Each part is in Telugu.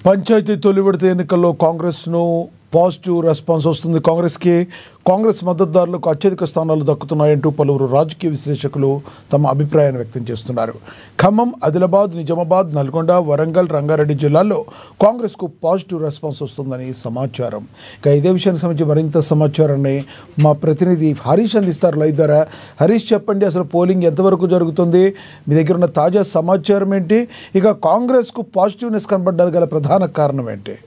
పంచాయతీ తొలి విడత ఎన్నికల్లో కాంగ్రెస్ను పాజిటివ్ రెస్పాన్స్ వస్తుంది. కాంగ్రెస్ మద్దతుదారులకు అత్యధిక స్థానాలు దక్కుతున్నాయంటూ పలువురు రాజకీయ విశ్లేషకులు తమ అభిప్రాయాన్ని వ్యక్తం చేస్తున్నారు. ఖమ్మం, ఆదిలాబాద్, నిజామాబాద్, నల్గొండ, వరంగల్, రంగారెడ్డి జిల్లాల్లో కాంగ్రెస్కు పాజిటివ్ రెస్పాన్స్ వస్తుందని సమాచారం. ఇక ఇదే విషయానికి సంబంధించి మరింత సమాచారాన్ని మా ప్రతినిధి హరీష్ అందిస్తారు లైవ్ ద్వారా. హరీష్, చెప్పండి, అసలు పోలింగ్ ఎంతవరకు జరుగుతుంది? మీ దగ్గర ఉన్న తాజా సమాచారం ఏంటి? ఇక కాంగ్రెస్కు పాజిటివ్నెస్ కనబడడానికి గల ప్రధాన కారణం ఏంటి?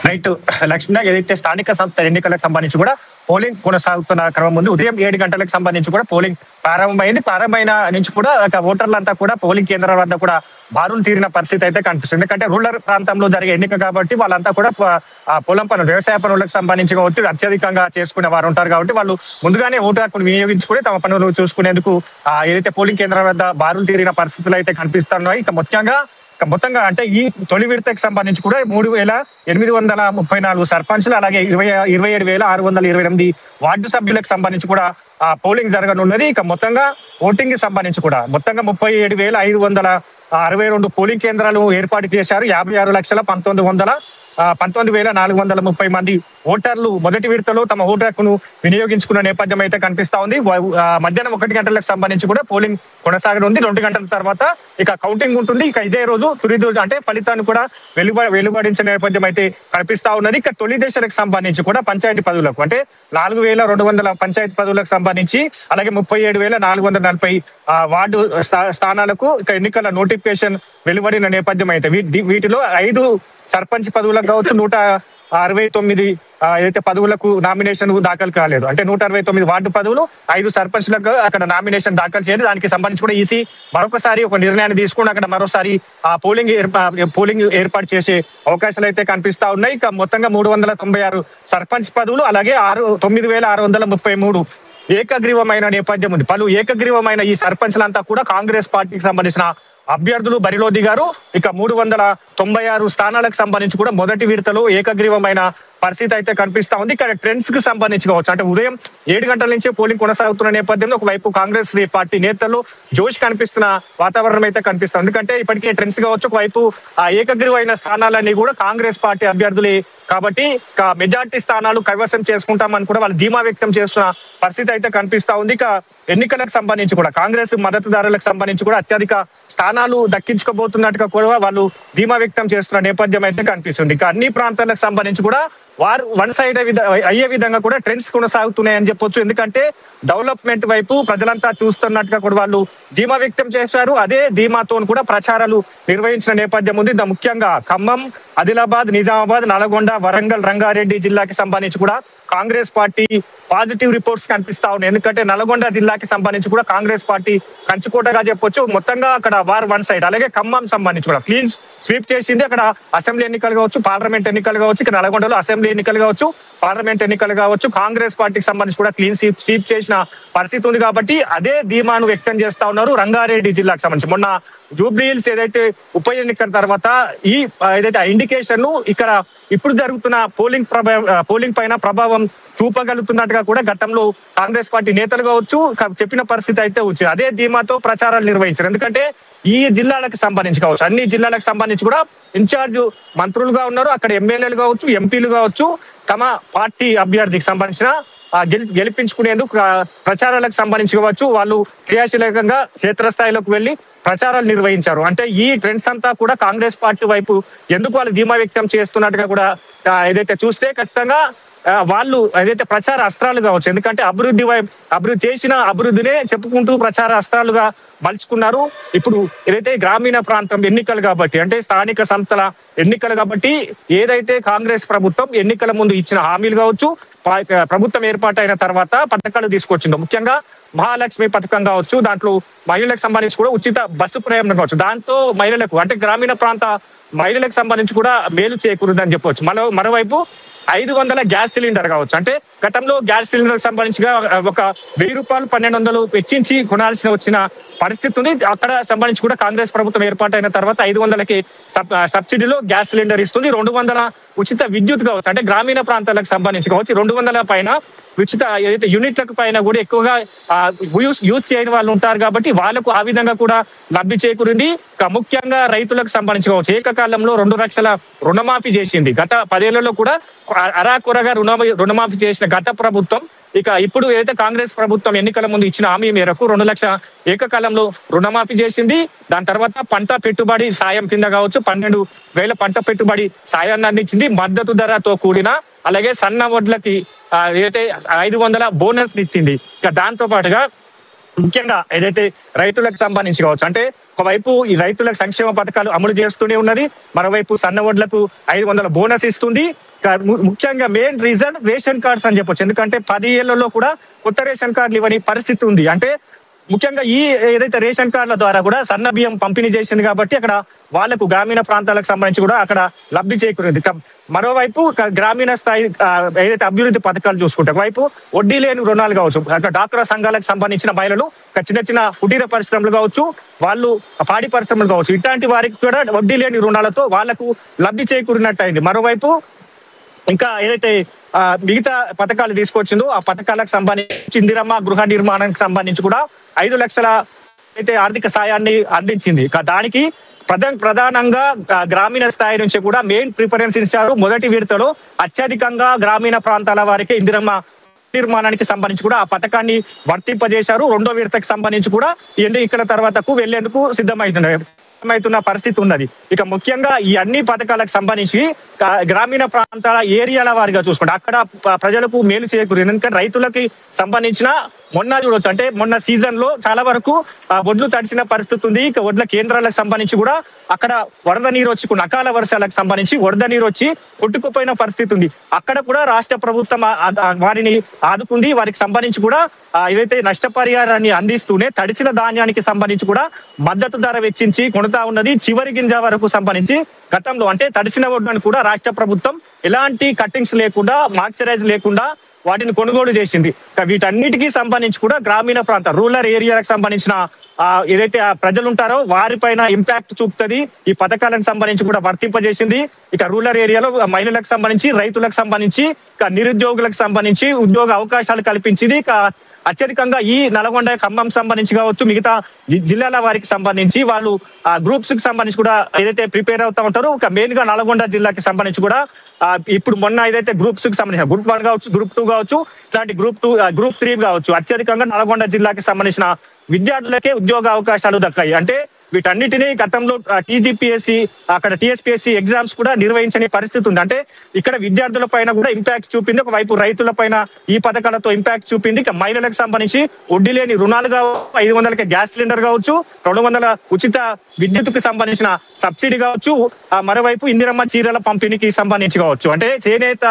రైట్ లక్ష్మణ, ఏదైతే స్థానిక సంస్థ ఎన్నికలకు సంబంధించి కూడా పోలింగ్ కొనసాగుతున్న క్రమం ముందు ఉదయం 7 గంటలకు సంబంధించి కూడా పోలింగ్ ప్రారంభమైంది. ప్రారంభమైన నుంచి కూడా ఓటర్లంతా కూడా పోలింగ్ కేంద్రాల వద్ద కూడా బారులు తీరిన పరిస్థితి అయితే కనిపిస్తుంది. ఎందుకంటే రూరల్ ప్రాంతంలో జరిగే ఎన్నిక కాబట్టి వాళ్ళంతా కూడా పొలం పనులు, వ్యవసాయ పనులకు సంబంధించి కావచ్చు అత్యధికంగా చేసుకునే వారు ఉంటారు కాబట్టి వాళ్ళు ముందుగానే ఓటు హక్కును వినియోగించుకుని తమ పనులు చూసుకునేందుకు ఏదైతే పోలింగ్ కేంద్రాల వద్ద బారులు తీరిన పరిస్థితులు అయితే కనిపిస్తున్నాయి. మొత్తంగా అంటే ఈ తొలి విడతకు సంబంధించి కూడా 3,834 సర్పంచ్లు, అలాగే 27,628 వార్డు సభ్యులకు సంబంధించి కూడా పోలింగ్ జరగనున్నది. ఇక మొత్తంగా ఓటింగ్ కి సంబంధించి కూడా మొత్తంగా 37,562 పోలింగ్ కేంద్రాలు ఏర్పాటు చేశారు. 56,19,430 మంది ఓటర్లు మొదటి విడతలో తమ ఓటు హక్కును వినియోగించుకున్న నేపథ్యం అయితే కనిపిస్తా ఉంది. మధ్యాహ్నం 1 గంటలకు సంబంధించి కూడా పోలింగ్ కొనసాగనుంది. 2 గంటల తర్వాత ఇక కౌంటింగ్ ఉంటుంది. ఇక ఇదే రోజు అంటే ఫలితాన్ని కూడా వెలువడించిన నేపథ్యం అయితే కనిపిస్తా ఉన్నది. ఇక తొలి దశలకు సంబంధించి కూడా పంచాయతీ పదవులకు అంటే 4,200 పంచాయతీ పదవులకు సంబంధించి, అలాగే 37,440 వార్డు స్థానాలకు ఇక ఎన్నికల నోటిఫికేషన్ వెలువడిన నేపథ్యం అయితే వీటిలో 5 సర్పంచ్ పదవులకు కావచ్చు, 169 ఏదైతే పదవులకు నామినేషన్ దాఖలు కాలేదు. అంటే 169 వార్డు పదవులు, 5 సర్పంచ్లకు అక్కడ నామినేషన్ దాఖలు చేయలేదు. దానికి సంబంధించి కూడా ఈసీ మరొకసారి ఒక నిర్ణయాన్ని తీసుకుని అక్కడ మరోసారి ఆ పోలింగ్ ఏర్పాటు చేసే అవకాశాలు అయితే కనిపిస్తా ఉన్నాయి. ఇక మొత్తంగా 396 సర్పంచ్ పదవులు, అలాగే 9,633 ఏకగ్రీవమైన నేపథ్యం ఉంది. పలు ఏకగ్రీవమైన ఈ సర్పంచ్లంతా కూడా కాంగ్రెస్ పార్టీకి సంబంధించిన అభ్యర్థులు బరిలో దిగారు. ఇక 396 స్థానాలకు సంబంధించి కూడా మొదటి విడతలో ఏకగ్రీవమైన పరిస్థితి అయితే కనిపిస్తా ఉంది. ఇక్కడ ట్రెండ్స్ కి సంబంధించి కావచ్చు అంటే ఉదయం 7 గంటల నుంచే పోలింగ్ కొనసాగుతున్న నేపథ్యంలో ఒకవైపు కాంగ్రెస్ పార్టీ నేతల్లో జోష్ కనిపిస్తున్న వాతావరణం అయితే కనిపిస్తుంది. ఎందుకంటే ఇప్పటికే ట్రెండ్స్ కావచ్చు, ఒకవైపు ఆ ఏకగ్రీవమైన స్థానాలన్నీ కూడా కాంగ్రెస్ పార్టీ అభ్యర్థులే కాబట్టి మెజార్టీ స్థానాలు కైవసం చేసుకుంటామని కూడా వాళ్ళు ధీమా వ్యక్తం చేస్తున్న పరిస్థితి అయితే కనిపిస్తా ఉంది. ఇక ఎన్నికలకు సంబంధించి కూడా కాంగ్రెస్ మద్దతుదారులకు సంబంధించి కూడా అత్యధిక స్థానాలు దక్కించుకోబోతున్నట్టుగా కూడా వాళ్ళు ధీమా వ్యక్తం చేస్తున్న నేపథ్యం అయితే కనిపిస్తుంది. ఇక అన్ని ప్రాంతాలకు సంబంధించి కూడా వారు వన్ సైడ్ అయ్యే విధంగా కూడా ట్రెండ్స్ కొనసాగుతున్నాయని చెప్పొచ్చు. ఎందుకంటే డెవలప్మెంట్ వైపు ప్రజలంతా చూస్తున్నట్టుగా కూడా వాళ్ళు ధీమా వ్యక్తం చేశారు. అదే ధీమాతో కూడా ప్రచారాలు నిర్వహించిన నేపథ్యం ఉంది. ముఖ్యంగా ఖమ్మం, ఆదిలాబాద్, నిజామాబాద్, నల్గొండ, వరంగల్, రంగారెడ్డి జిల్లాకి సంబంధించి కూడా కాంగ్రెస్ పార్టీ పాజిటివ్ రిపోర్ట్స్ కనిపిస్తా ఉన్నాయి. ఎందుకంటే నల్గొండ జిల్లాకి సంబంధించి కూడా కాంగ్రెస్ పార్టీ కంచుకోటగా చెప్పొచ్చు. మొత్తంగా అక్కడ వన్ సైడ్, అలాగే ఖమ్మం సంబంధించి కూడా క్లీన్ స్వీప్ చేసింది. అక్కడ అసెంబ్లీ ఎన్నికలు కావచ్చు, పార్లమెంట్ ఎన్నికలు కావచ్చు, ఇక్కడ నల్గొండలో అసెంబ్లీ ఎన్నికలు కావచ్చు, పార్లమెంట్ ఎన్నికలు కావచ్చు, కాంగ్రెస్ పార్టీకి సంబంధించి కూడా క్లీన్ స్వీప్ చేసిన పరిస్థితి ఉంది. కాబట్టి అదే ధీమాను వ్యక్తం చేస్తా ఉన్నారు రంగారెడ్డి జిల్లాకు సంబంధించి. మొన్న జూబ్లీ హిల్స్ ఏదైతే ఉప ఎన్నికల తర్వాత ఏదైతే ఇండికేషన్ ఇక్కడ ఇప్పుడు జరుగుతున్న పోలింగ్ పైన ప్రభావం చూపగలుగుతున్నట్టుగా కూడా గతంలో కాంగ్రెస్ పార్టీ నేతలు కావచ్చు చెప్పిన పరిస్థితి అయితే వచ్చింది. అదే ధీమాతో ప్రచారాలు నిర్వహించారు. ఎందుకంటే ఈ జిల్లాలకు సంబంధించి కావచ్చు, అన్ని జిల్లాలకు సంబంధించి కూడా ఇన్ఛార్జ్ మంత్రులుగా ఉన్నారు. అక్కడ ఎమ్మెల్యేలు కావచ్చు, ఎంపీలు కావచ్చు, తమ పార్టీ అభ్యర్థికి సంబంధించిన గెలిపించుకునేందుకు ప్రచారాలకు సంబంధించి కావచ్చు వాళ్ళు క్రియాశీలకంగా క్షేత్రస్థాయిలోకి వెళ్లి ప్రచారాలు నిర్వహించారు. అంటే ఈ ట్రెండ్స్ అంతా కూడా కాంగ్రెస్ పార్టీ వైపు ఎందుకు వాళ్ళు ధీమా వ్యక్తం చేస్తున్నట్టుగా కూడా ఏదైతే చూస్తే ఖచ్చితంగా వాళ్ళు ఏదైతే ప్రచార అస్త్రాలు కావచ్చు. ఎందుకంటే అభివృద్ధి చేసిన అభివృద్ధినే చెప్పుకుంటూ ప్రచార అస్త్రాలుగా మలుచుకున్నారు. ఇప్పుడు ఏదైతే గ్రామీణ ప్రాంతం ఎన్నికలు కాబట్టి, అంటే స్థానిక సంస్థల ఎన్నికలు కాబట్టి ఏదైతే కాంగ్రెస్ ప్రభుత్వం ఎన్నికల ముందు ఇచ్చిన హామీలు కావచ్చు, ప్రభుత్వం ఏర్పాటైన తర్వాత పథకాలు తీసుకొచ్చిందో, ముఖ్యంగా మహాలక్ష్మి పథకం కావచ్చు, దాంట్లో మహిళలకు సంబంధించి కూడా ఉచిత బస్సు ప్రయాణం కావచ్చు, దాంతో మహిళలకు అంటే గ్రామీణ ప్రాంత మహిళలకు సంబంధించి కూడా మేలు చేకూరుదని చెప్పవచ్చు. మరోవైపు 500 గ్యాస్ సిలిండర్ కావచ్చు. అంటే గతంలో గ్యాస్ సిలిండర్ సంబంధించి ఒక 1,000 రూపాయలు 1,200 వెచ్చించి కొనాల్సిన వచ్చిన పరిస్థితి ఉంది. అక్కడ సంబంధించి కూడా కాంగ్రెస్ ప్రభుత్వం ఏర్పాటైన తర్వాత 500కి సబ్సిడీలో గ్యాస్ సిలిండర్ ఇస్తుంది. 200 ఉచిత విద్యుత్ కావచ్చు. అంటే గ్రామీణ ప్రాంతాలకు సంబంధించి కావచ్చు 200 పైన ఉచిత ఏదైతే యూనిట్లకు పైన కూడా ఎక్కువగా యూజ్ చేయని వాళ్ళు ఉంటారు కాబట్టి వాళ్ళకు ఆ విధంగా కూడా లబ్ధి చేకూరింది. ముఖ్యంగా రైతులకు సంబంధించి కావచ్చు, ఏకకాలంలో 2 లక్షల రుణమాఫీ చేసింది. గత 10 ఏళ్లలో కూడా అరాకొరగా రుణమాఫీ చేసిన గత ప్రభుత్వం ఇక ఇప్పుడు ఏదైతే కాంగ్రెస్ ప్రభుత్వం ఎన్నికల ముందు ఇచ్చిన హామీ మేరకు 2 లక్షల ఏకకాలంలో రుణమాఫీ చేసింది. దాని తర్వాత పంట పెట్టుబడి సాయం కింద కావచ్చు 12,000 పంట పెట్టుబడి సాయాన్ని అందించింది. మద్దతు ధరతో కూడిన అలాగే సన్న వడ్లకి ఏదైతే 500 బోనస్ ఇచ్చింది. ఇక దాంతో పాటుగా ముఖ్యంగా ఏదైతే రైతులకు సంబంధించి కావచ్చు, అంటే ఒకవైపు ఈ రైతులకు సంక్షేమ పథకాలు అమలు చేస్తూనే ఉన్నది, మరోవైపు సన్న వడ్లకు 500 బోనస్ ఇస్తుంది. ముఖ్యంగా మెయిన్ రీజన్ రేషన్ కార్డ్స్ అని చెప్పొచ్చు. ఎందుకంటే 10 ఏళ్లలో కూడా కొత్త రేషన్ కార్డులు ఇవ్వని పరిస్థితి ఉంది. అంటే ముఖ్యంగా ఈ ఏదైతే రేషన్ కార్డుల ద్వారా కూడా సన్న బియ్యం పంపిణీ చేసింది కాబట్టి అక్కడ వాళ్ళకు గ్రామీణ ప్రాంతాలకు సంబంధించి కూడా అక్కడ లబ్ధి చేకూరింది. మరోవైపు గ్రామీణ స్థాయి ఏదైతే అభివృద్ధి పథకాలు చూసుకుంటే ఒకవైపు వడ్డీ లేని రుణాలు కావచ్చు, అక్కడ డాక్రా సంఘాలకు సంబంధించిన మహిళలు చిన్న చిన్న కుటీర పరిశ్రమలు కావచ్చు, వాళ్ళు పాడి పరిశ్రమలు కావచ్చు, ఇట్లాంటి వారికి కూడా వడ్డీ లేని రుణాలతో వాళ్లకు లబ్ధి చేకూరినట్టు అయింది. మరోవైపు ఇంకా ఏదైతే మిగతా పథకాలు తీసుకొచ్చిందో ఆ పథకాలకు సంబంధించి ఇందిరమ్మ గృహ నిర్మాణానికి సంబంధించి కూడా 5 లక్షల అయితే ఆర్థిక సాయాన్ని అందించింది. దానికి ప్రధానంగా గ్రామీణ స్థాయి నుంచి కూడా మెయిన్ ప్రిఫరెన్స్ ఇచ్చారు. మొదటి విడతలో అత్యధికంగా గ్రామీణ ప్రాంతాల వారికి ఇందిరమ్మ నిర్మాణానికి సంబంధించి కూడా ఆ పథకాన్ని వర్తింపజేశారు. 2వ విడతకు సంబంధించి కూడా ఎన్నికల తర్వాతకు వెళ్లేందుకు సిద్ధమవుతున్న పరిస్థితి ఉన్నది. ఇక ముఖ్యంగా ఈ అన్ని పథకాలకు సంబంధించి గ్రామీణ ప్రాంతాల ఏరియాల వారిగా చూసుకుంటే అక్కడ ప్రజలకు మేలు చేకూరు. ఎందుకంటే రైతులకి సంబంధించిన మొన్న చూడొచ్చు, అంటే మొన్న సీజన్ లో చాలా వరకు వడ్లు తడిసిన పరిస్థితి ఉంది. ఇక వడ్ల కేంద్రాలకు సంబంధించి కూడా అక్కడ వరద నీరు వచ్చి అకాల వర్షాలకు సంబంధించి వరద నీరు వచ్చి కొట్టుకుపోయిన పరిస్థితి ఉంది. అక్కడ కూడా రాష్ట్ర ప్రభుత్వం వారిని ఆదుకుంది. వారికి సంబంధించి కూడా ఏదైతే నష్టపరిహారాన్ని అందిస్తూనే తడిసిన ధాన్యానికి సంబంధించి కూడా మద్దతు ధర వెచ్చించి కొనుతా ఉన్నది. చివరి గింజ వరకు సంబంధించి గతంలో అంటే తడిసిన వడ్లను కూడా రాష్ట్ర ప్రభుత్వం ఎలాంటి కట్టింగ్స్ లేకుండా మాయిశ్చరైజ్ లేకుండా వాటిని కొనుగోలు చేసింది. వీటన్నిటికీ సంబంధించి కూడా గ్రామీణ ప్రాంత రూరల్ ఏరియాలకు సంబంధించిన ఏదైతే ప్రజలు ఉంటారో వారిపైన ఇంపాక్ట్ చూపుతుంది. ఈ పథకాలకు సంబంధించి కూడా వర్తింపజేసింది. ఇక రూరల్ ఏరియాలో మహిళలకు సంబంధించి, రైతులకు సంబంధించి, ఇక నిరుద్యోగులకు సంబంధించి ఉద్యోగ అవకాశాలు కల్పించింది. ఇక అత్యధికంగా ఈ నల్గొండ, ఖమ్మం సంబంధించి కావచ్చు, మిగతా జిల్లాల వారికి సంబంధించి వాళ్ళు గ్రూప్స్ కి సంబంధించి కూడా ఏదైతే ప్రిపేర్ అవుతా ఉంటారో, ఒక మెయిన్ గా నల్గొండ జిల్లాకి సంబంధించి కూడా ఇప్పుడు మొన్న ఏదైతే గ్రూప్స్ కి సంబంధించిన గ్రూప్ 1 కావచ్చు, గ్రూప్ 2 కావచ్చు, ఇట్లాంటి గ్రూప్ 3 కావచ్చు, అత్యధికంగా నల్గొండ జిల్లాకి సంబంధించిన విద్యార్థులకే ఉద్యోగ అవకాశాలు దక్కాయి. అంటే వీటన్నిటినీ గతంలో టీజీపీఎస్సీ అక్కడ టీఎస్పీఎస్సీ ఎగ్జామ్స్ కూడా నిర్వహించని పరిస్థితి ఉంది. అంటే ఇక్కడ విద్యార్థుల పైన కూడా ఇంపాక్ట్ చూపింది. ఒకవైపు రైతుల పైన ఈ పథకాలతో ఇంపాక్ట్ చూపింది. ఇక మహిళలకు సంబంధించి వడ్డీ లేని రుణాలు కావచ్చు, 500కి గ్యాస్ సిలిండర్ కావచ్చు, 200 ఉచిత విద్యుత్తుకు సంబంధించిన సబ్సిడీ కావచ్చు, మరోవైపు ఇందిరమ్మ చీరల పంపిణీకి సంబంధించి కావచ్చు. అంటే చేనేత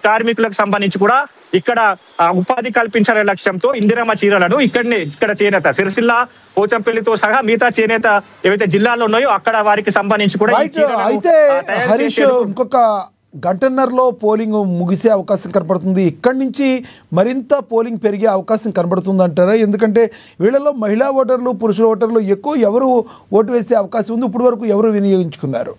కార్మికులకు సంబంధించి కూడా ఇక్కడ ఉపాధి కల్పించాలనే లక్ష్యంతో ఇందిరమ్మ చీరలను ఇక్కడ చేనేత సిరిసిల్ల, పోచంపల్లితో సహా మిగతా చేనేత ఏవైతే జిల్లాలో ఉన్నాయో అక్కడ వారికి సంబంధించి కూడా అయితే హరీష్ ఇంకొక గంటన్నరలో పోలింగ్ ముగిసే అవకాశం కనపడుతుంది. ఇక్కడి నుంచి మరింత పోలింగ్ పెరిగే అవకాశం కనబడుతుంది అంటారా? ఎందుకంటే వీళ్ళలో మహిళా ఓటర్లు, పురుషుల ఓటర్లు ఎక్కువ. ఎవరు ఓటు వేసే అవకాశం ఉంది? ఇప్పటి వరకు ఎవరు వినియోగించుకున్నారు?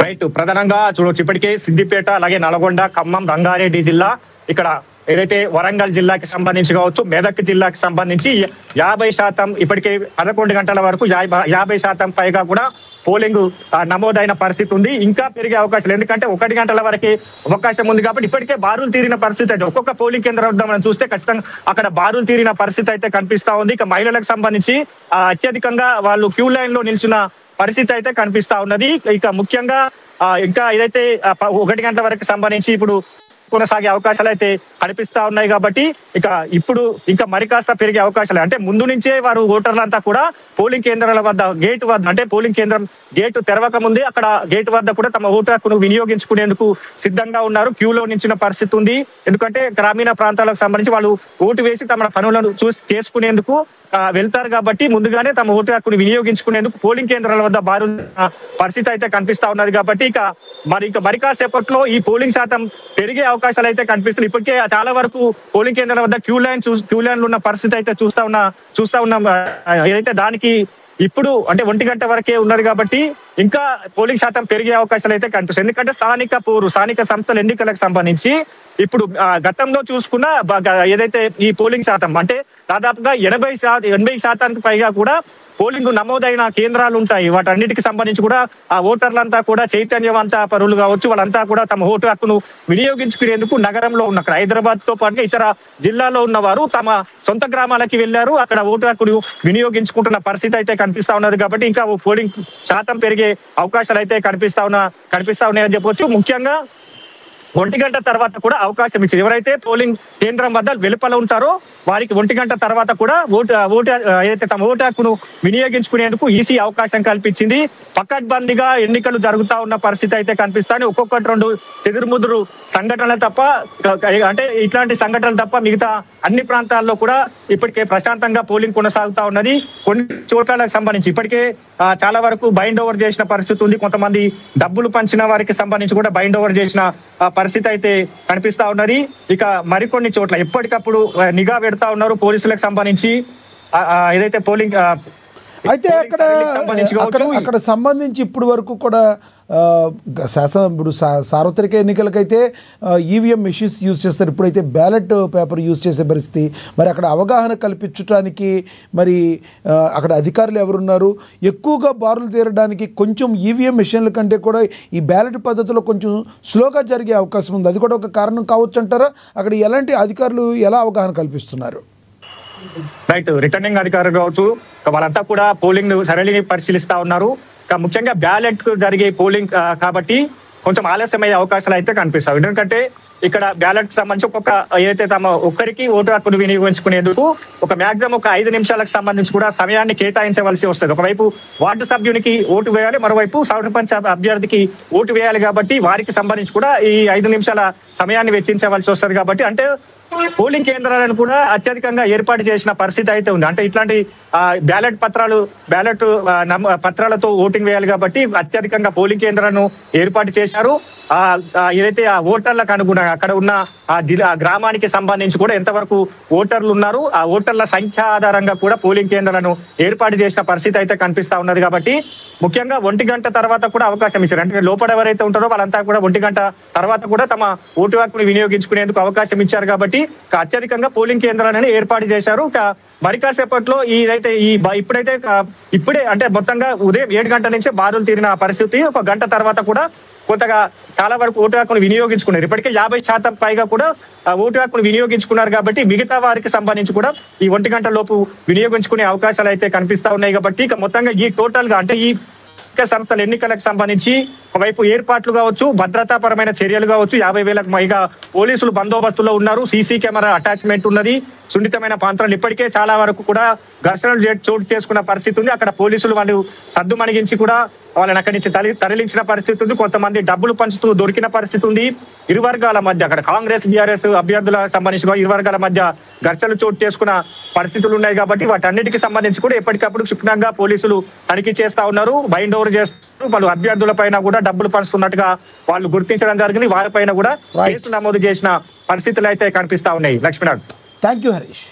రైట్, ప్రధానంగా చూడవచ్చు ఇప్పటికే సిద్దిపేట, అలాగే నల్గొండ, ఖమ్మం, రంగారెడ్డి జిల్లా, ఇక్కడ ఏదైతే వరంగల్ జిల్లాకి సంబంధించి కావచ్చు, మెదక్ జిల్లాకి సంబంధించి 50% ఇప్పటికే 11 గంటల వరకు 50% పైగా కూడా పోలింగ్ నమోదైన పరిస్థితి ఉంది. ఇంకా పెరిగే అవకాశాలు, ఎందుకంటే 1 గంటల వరకే అవకాశం ఉంది కాబట్టి ఇప్పటికే బారులు తీరిన పరిస్థితి అయితే ఒక్కొక్క పోలింగ్ కేంద్రం వద్ద మనం చూస్తే ఖచ్చితంగా అక్కడ బారులు తీరిన పరిస్థితి అయితే కనిపిస్తా ఉంది. ఇక మహిళలకు సంబంధించి అత్యధికంగా వాళ్ళు క్యూ లైన్ లో నిలిచిన పరిస్థితి అయితే కనిపిస్తా ఉన్నది. ఇక ముఖ్యంగా ఇంకా ఏదైతే 1 గంటల వరకు సంబంధించి ఇప్పుడు కొనసాగే అవకాశాలు అయితే కనిపిస్తా ఉన్నాయి. కాబట్టి ఇక ఇప్పుడు ఇంకా మరి కాస్త పెరిగే అవకాశాలు, అంటే ముందు నుంచే వారు ఓటర్లంతా కూడా పోలింగ్ కేంద్రాల వద్ద గేటు వద్ద, అంటే పోలింగ్ కేంద్రం గేటు తెరవక ముందే అక్కడ గేటు వద్ద కూడా తమ ఓటు హక్కును వినియోగించుకునేందుకు సిద్ధంగా ఉన్నారు. క్యూలో నిలిచిన పరిస్థితి ఉంది. ఎందుకంటే గ్రామీణ ప్రాంతాలకు సంబంధించి వాళ్ళు ఓటు వేసి తమ పనులను చేసుకునేందుకు వెళ్తారు కాబట్టి ముందుగానే తమ ఓటు హక్కును వినియోగించుకునేందుకు పోలింగ్ కేంద్రాల వద్ద బారు పరిస్థితి అయితే కనిపిస్తా ఉన్నది. కాబట్టి ఇక మరి కాసేపట్లో ఈ పోలింగ్ శాతం పెరిగే అవకాశాలు అయితే కనిపిస్తుంది. ఇప్పటికే చాలా వరకు పోలింగ్ కేంద్రాల వద్ద క్యూ లైన్ ఉన్న పరిస్థితి అయితే చూస్తా ఉన్నాం. ఏదైతే దానికి ఇప్పుడు అంటే 1 గంట వరకే ఉన్నది కాబట్టి ఇంకా పోలింగ్ శాతం పెరిగే అవకాశాలు అయితే కనిపిస్తాయి. ఎందుకంటే స్థానిక సంస్థల ఎన్నికలకు సంబంధించి ఇప్పుడు గతంలో చూసుకున్న ఏదైతే ఈ పోలింగ్ శాతం అంటే దాదాపుగా 80% పైగా కూడా పోలింగ్ నమోదైన కేంద్రాలు ఉంటాయి. వాటన్నిటికి సంబంధించి కూడా ఆ ఓటర్లంతా కూడా చైతన్యవంత పరులు కావచ్చు, వాళ్ళంతా కూడా తమ ఓటు హక్కును వినియోగించుకునేందుకు నగరంలో ఉన్న అక్కడ హైదరాబాద్ తో పాటుగా ఇతర జిల్లాలో ఉన్నవారు తమ సొంత గ్రామాలకి వెళ్లారు. అక్కడ ఓటు హక్కును వినియోగించుకుంటున్న పరిస్థితి అయితే కనిపిస్తా ఉన్నది. కాబట్టి ఇంకా పోలింగ్ శాతం పెరిగే అవకాశాలు అయితే కనిపిస్తా ఉన్నాయని చెప్పొచ్చు. ముఖ్యంగా 1 గంట తర్వాత కూడా అవకాశం ఇచ్చింది. ఎవరైతే పోలింగ్ కేంద్రం వద్ద వెలుపల ఉంటారో వారికి 1 గంట తర్వాత కూడా ఏదైతే తమ ఓటు హక్కును వినియోగించుకునేందుకు ఈసీ అవకాశం కల్పించింది. పకడ్బందీగా ఎన్నికలు జరుగుతా ఉన్న పరిస్థితి అయితే కనిపిస్తాయి. ఒక్కొక్కటి 2 చెదురుముదురు సంఘటనలు తప్ప అంటే ఇట్లాంటి సంఘటనలు తప్ప మిగతా అన్ని ప్రాంతాల్లో కూడా ఇప్పటికే ప్రశాంతంగా పోలింగ్ కొనసాగుతా ఉన్నది. కొన్ని చోట్లకు సంబంధించి ఇప్పటికే చాలా వరకు బైండ్ ఓవర్ చేసిన పరిస్థితి ఉంది. కొంతమంది డబ్బులు పంచిన వారికి సంబంధించి కూడా బైండ్ ఓవర్ చేసిన పరిస్థితి అయితే కనిపిస్తా ఉన్నది. ఇక మరికొన్ని చోట్ల ఎప్పటికప్పుడు నిఘా పెడతా ఉన్నారు పోలీసులకు సంబంధించి ఏదైతే పోలింగ్ అయితే అక్కడ సంబంధించి ఇప్పుడు వరకు కూడా ఇప్పుడు సార్వత్రిక ఎన్నికలకైతే ఈవీఎం మెషిన్స్ యూజ్ చేస్తారు, ఇప్పుడైతే బ్యాలెట్ పేపర్ యూజ్ చేసే పరిస్థితి. మరి అక్కడ అవగాహన కల్పించడానికి మరి అక్కడ అధికారులు ఎవరున్నారు? ఎక్కువగా బారులు తీరడానికి కొంచెం ఈవీఎం మెషిన్ల కంటే కూడా ఈ బ్యాలెట్ పద్ధతిలో కొంచెం స్లోగా జరిగే అవకాశం ఉంది. అది కూడా ఒక కారణం కావచ్చు అంటారా? అక్కడ ఎలాంటి అధికారులు ఎలా అవగాహన కల్పిస్తున్నారు? రైట్, రిటర్నింగ్ అధికారులు కావచ్చు వాళ్ళంతా కూడా పోలింగ్ సరళిని పరిశీలిస్తా ఉన్నారు. ముఖ్యంగా బ్యాలెట్ జరిగే పోలింగ్ కాబట్టి కొంచెం ఆలస్యమయ్యే అవకాశాలు అయితే కనిపిస్తాయి. ఎందుకంటే ఇక్కడ బ్యాలెట్ సంబంధించి ఏదైతే తమ ఒక్కరికి ఓటు హక్కును వినియోగించుకునేందుకు మాక్సిమం 5 నిమిషాలకు సంబంధించి కూడా సమయాన్ని కేటాయించవలసి వస్తుంది. ఒకవైపు వార్డు సభ్యునికి ఓటు వేయాలి, మరోవైపు సర్పంచ్ అభ్యర్థికి ఓటు వేయాలి. కాబట్టి వారికి సంబంధించి కూడా ఈ 5 నిమిషాల సమయాన్ని వెచ్చించవలసి వస్తుంది. కాబట్టి అంటే పోలింగ్ కేంద్రాలను కూడా అత్యధికంగా ఏర్పాటు చేసిన పరిస్థితి అయితే ఉంది. అంటే ఇట్లాంటి బ్యాలెట్ పత్రాలతో ఓటింగ్ వేయాలి కాబట్టి అత్యధికంగా పోలింగ్ కేంద్రాలను ఏర్పాటు చేశారు. ఏదైతే ఆ ఓటర్లకు అనుగుణంగా అక్కడ ఉన్న ఆ గ్రామానికి సంబంధించి కూడా ఎంతవరకు ఓటర్లు ఉన్నారు, ఆ ఓటర్ల సంఖ్య ఆధారంగా కూడా పోలింగ్ కేంద్రాలను ఏర్పాటు చేసిన పరిస్థితి అయితే కనిపిస్తా ఉన్నది. కాబట్టి ముఖ్యంగా 1 గంట తర్వాత కూడా అవకాశం ఇచ్చారు. అంటే లోపల ఎవరైతే ఉంటారో వాళ్ళంతా కూడా 1 గంట తర్వాత కూడా తమ ఓటు హక్కును వినియోగించుకునేందుకు అవకాశం ఇచ్చారు. కాబట్టి అత్యధికంగా పోలింగ్ కేంద్రాలను ఏర్పాటు చేశారు. మరి కాసేపట్లో ఇప్పుడే అంటే మొత్తంగా ఉదయం 7 గంటల నుంచే బారులు తీరిన పరిస్థితి. 1 గంట తర్వాత కూడా కొంతగా చాలా వరకు ఓటు హక్కును వినియోగించుకున్నారు. ఇప్పటికే 50% పైగా కూడా ఓటు హక్కును వినియోగించుకున్నారు. కాబట్టి మిగతా వారికి సంబంధించి కూడా ఈ 1 గంట లోపు వినియోగించుకునే అవకాశాలు అయితే కనిపిస్తా ఉన్నాయి. కాబట్టి ఇక మొత్తంగా ఈ టోటల్ గా అంటే ఈ సంస్థల ఎన్నికలకు సంబంధించి ఒకవైపు ఏర్పాట్లు కావచ్చు, భద్రతాపరమైన చర్యలు కావచ్చు, 50,000కు పైగా పోలీసులు బందోబస్తులో ఉన్నారు. సీసీ కెమెరా అటాచ్మెంట్ ఉన్నది. సున్నితమైన ప్రాంతాలు ఇప్పటికే చాలా వరకు కూడా ఘర్షణలు చోటు చేసుకున్న పరిస్థితి ఉంది. అక్కడ పోలీసులు వాళ్ళు సద్దు మణిగించి కూడా వాళ్ళని అక్కడి నుంచి తరలించిన పరిస్థితి ఉంది. కొంతమంది డబ్బులు పంచుతూ దొరికిన పరిస్థితి ఉంది. ఇరు వర్గాల మధ్య అక్కడ కాంగ్రెస్ బీఆర్ఎస్ అభ్యర్థులకు సంబంధించి ఇరు వర్గాల మధ్య ఘర్షణలు చోటు చేసుకున్న పరిస్థితులు ఉన్నాయి. కాబట్టి వాటన్నిటికి సంబంధించి కూడా ఎప్పటికప్పుడు క్షుణ్ణంగా పోలీసులు తనిఖీ చేస్తా ఉన్నారు, బైండ్ ఓవర్ చేస్తున్నారు. వాళ్ళు అభ్యర్థుల పైన కూడా డబ్బులు పంచుతున్నట్టుగా వాళ్ళు గుర్తించడం జరిగింది. వారిపైన కూడా కేసు నమోదు చేసిన పరిస్థితులు అయితే కనిపిస్తా ఉన్నాయి. Lakshminath, thank you Harish.